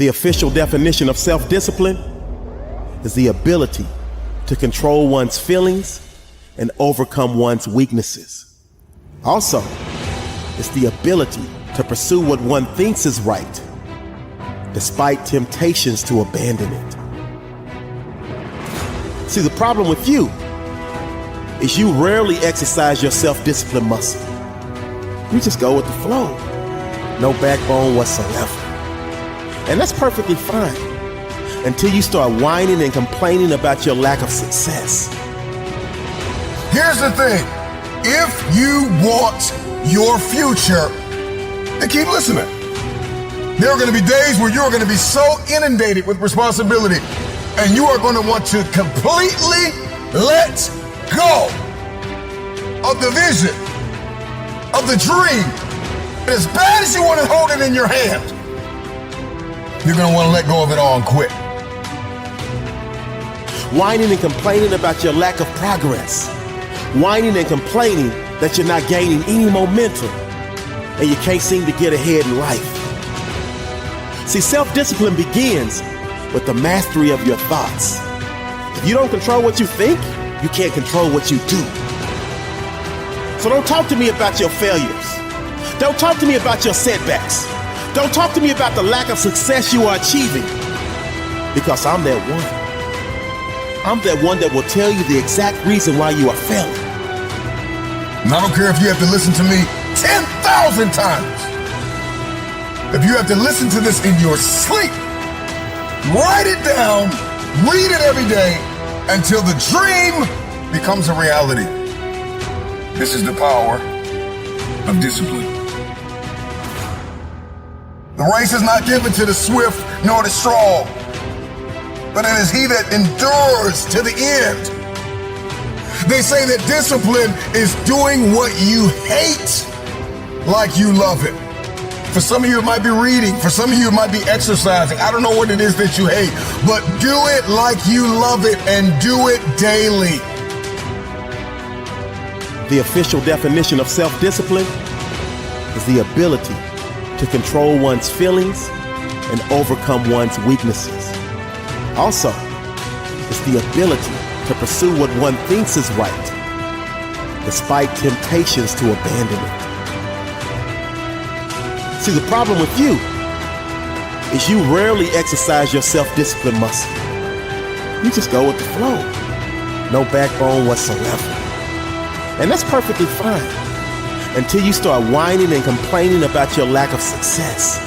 The official definition of self-discipline is the ability to control one's feelings and overcome one's weaknesses. Also, it's the ability to pursue what one thinks is right, despite temptations to abandon it. See, the problem with you is you rarely exercise your self-discipline muscle. You just go with the flow. No backbone whatsoever. And that's perfectly fine until you start whining and complaining about your lack of success. Here's the thing. If you want your future, then keep listening. There are going to be days where you're going to be so inundated with responsibility and you are going to want to completely let go of the vision, of the dream. As bad as you want to hold it in your hand, you're going to want to let go of it all and quit. Whining and complaining about your lack of progress. Whining and complaining that you're not gaining any momentum and you can't seem to get ahead in life. See, self-discipline begins with the mastery of your thoughts. If you don't control what you think, you can't control what you do. So don't talk to me about your failures. Don't talk to me about your setbacks. Don't talk to me about the lack of success you are achieving, because I'm that one. I'm that one that will tell you the exact reason why you are failing. And I don't care if you have to listen to me 10,000 times. If you have to listen to this in your sleep, write it down, read it every day until the dream becomes a reality. This is the power of discipline. The race is not given to the swift nor the strong, but it is he that endures to the end. They say that discipline is doing what you hate like you love it. For some of you, it might be reading. For some of you, it might be exercising. I don't know what it is that you hate, but do it like you love it and do it daily. The official definition of self-discipline is the ability to control one's feelings and overcome one's weaknesses. Also, it's the ability to pursue what one thinks is right, despite temptations to abandon it. See, the problem with you is you rarely exercise your self-discipline muscle. You just go with the flow. No backbone whatsoever. And that's perfectly fine until you start whining and complaining about your lack of success.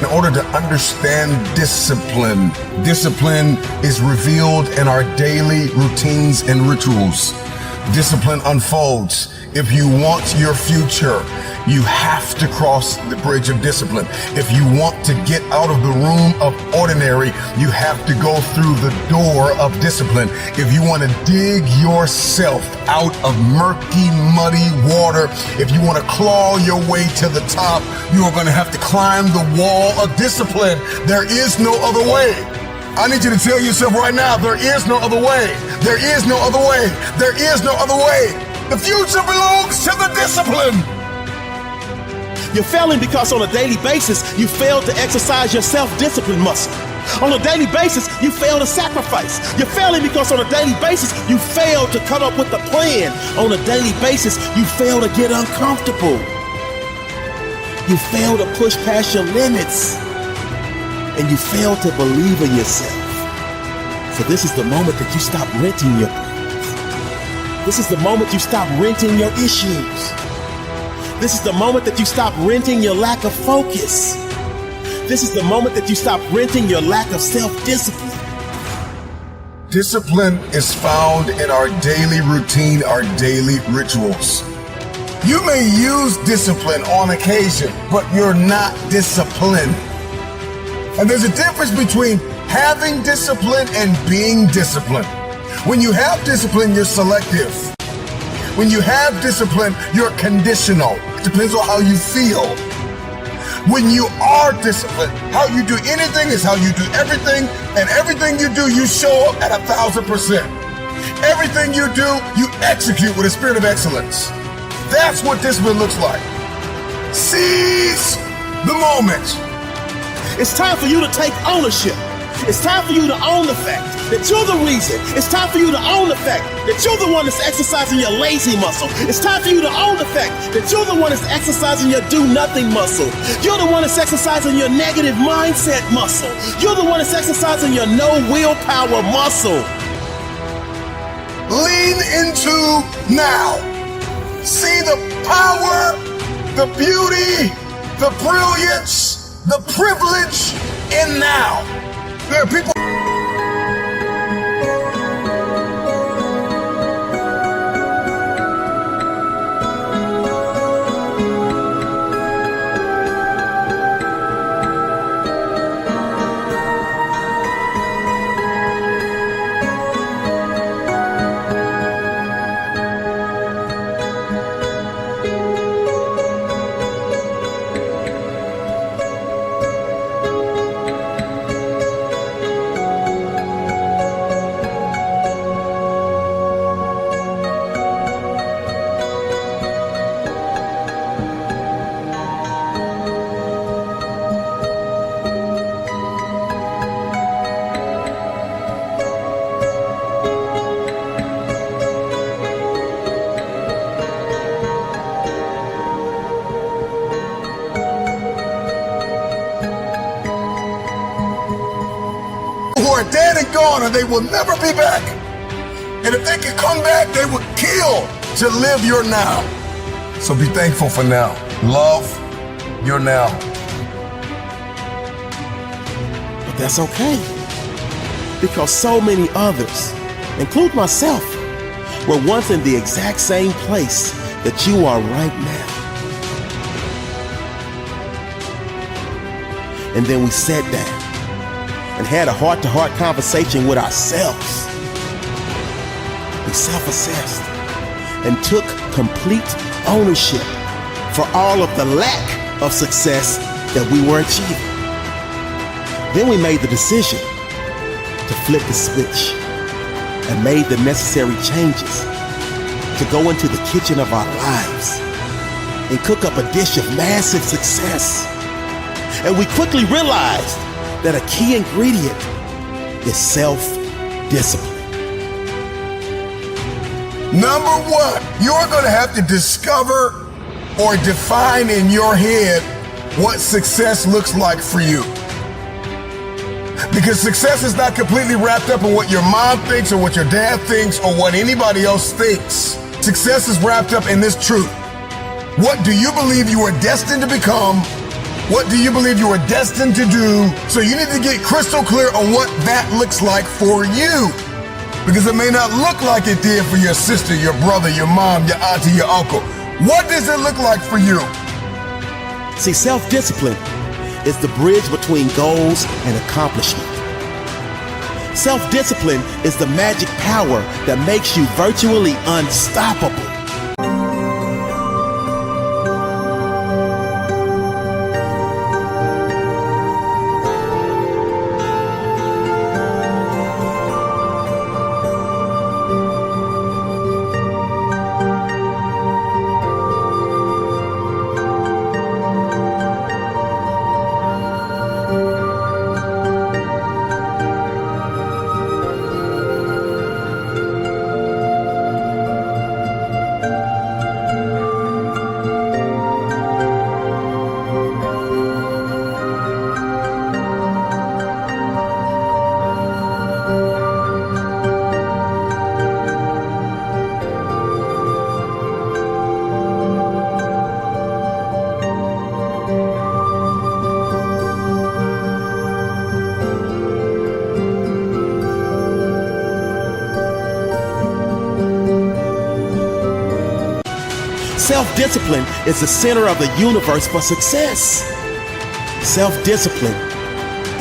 In order to understand discipline, discipline is revealed in our daily routines and rituals. Discipline unfolds. If you want your future, you have to cross the bridge of discipline. If you want to get out of the room of ordinary, you have to go through the door of discipline. If you want to dig yourself out of murky, muddy water, if you want to claw your way to the top, you are going to have to climb the wall of discipline. There is no other way. I need you to tell yourself right now, there is no other way. There is no other way. There is no other way. The future belongs to the discipline. You're failing because on a daily basis, you fail to exercise your self-discipline muscle. On a daily basis, you fail to sacrifice. You're failing because on a daily basis, you fail to come up with a plan. On a daily basis, you fail to get uncomfortable. You fail to push past your limits. And you fail to believe in yourself. So this is the moment that you stop renting your plans. This is the moment you stop renting your issues. This is the moment that you stop renting your lack of focus. This is the moment that you stop renting your lack of self-discipline. Discipline is found in our daily routine, our daily rituals. You may use discipline on occasion, but you're not disciplined. And there's a difference between having discipline and being disciplined. When you have discipline, you're selective. When you have discipline, you're conditional. It depends on how you feel. When you are disciplined, how you do anything is how you do everything, and everything you do, you show up at 1,000%. Everything you do, you execute with a spirit of excellence. That's what discipline looks like. Seize the moment. It's time for you to take ownership. It's time for you to own the fact that you're the reason. It's time for you to own the fact that you're the one that's exercising your lazy muscle. It's time for you to own the fact that you're the one that's exercising your do-nothing muscle. You're the one that's exercising your negative mindset muscle. You're the one that's exercising your no willpower muscle. Lean into now. See the power, the beauty, the brilliance, the privilege in now. There are people. Who are dead and gone, and they will never be back. And if they can come back, they will kill to live your now. So be thankful for now. Love your now. But that's okay, because so many others, include myself, were once in the exact same place that you are right now. And then we sat down and had a heart-to-heart conversation with ourselves. We self-assessed and took complete ownership for all of the lack of success that we were achieving. Then we made the decision to flip the switch and made the necessary changes to go into the kitchen of our lives and cook up a dish of massive success. And we quickly realized that a key ingredient is self-discipline. Number one, you're going to have to discover or define in your head what success looks like for you. Because success is not completely wrapped up in what your mom thinks or what your dad thinks or what anybody else thinks. Success is wrapped up in this truth. What do you believe you are destined to become? What do you believe you are destined to do? So you need to get crystal clear on what that looks like for you. Because it may not look like it did for your sister, your brother, your mom, your auntie, your uncle. What does it look like for you? See, self-discipline is the bridge between goals and accomplishment. Self-discipline is the magic power that makes you virtually unstoppable. Self-discipline is the center of the universe for success. Self-discipline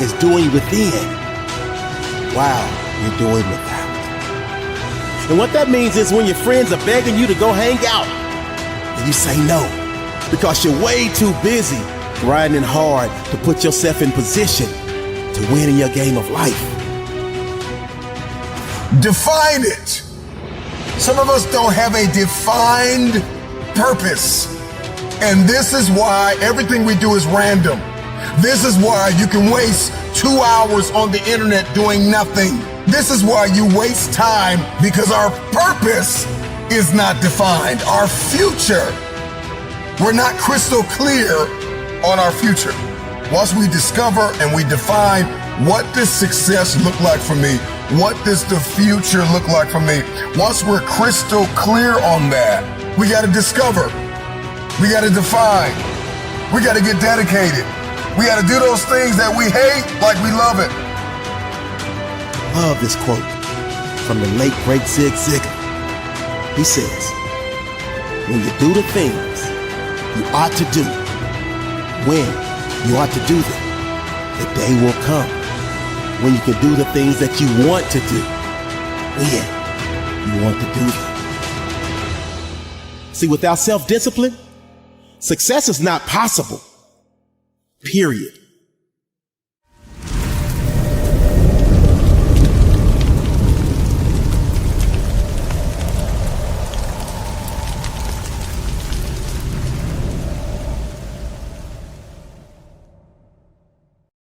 is doing within while you're doing without. And what that means is when your friends are begging you to go hang out, and you say no because you're way too busy grinding hard to put yourself in position to win in your game of life. Define it. Some of us don't have a defined purpose. And this is why everything we do is random. This is why you can waste 2 hours on the internet doing nothing. This is why you waste time, because our purpose is not defined. Our future, we're not crystal clear on our future. Once we discover and we define what does success look like for me, what does the future look like for me, once we're crystal clear on that, we got to discover, we got to define, we got to get dedicated. We got to do those things that we hate like we love it. Love this quote from the late great Zig Ziglar. He says, when you do the things you ought to do, when you ought to do them, the day will come when you can do the things that you want to do, when you want to do them. See, without self-discipline, success is not possible. Period.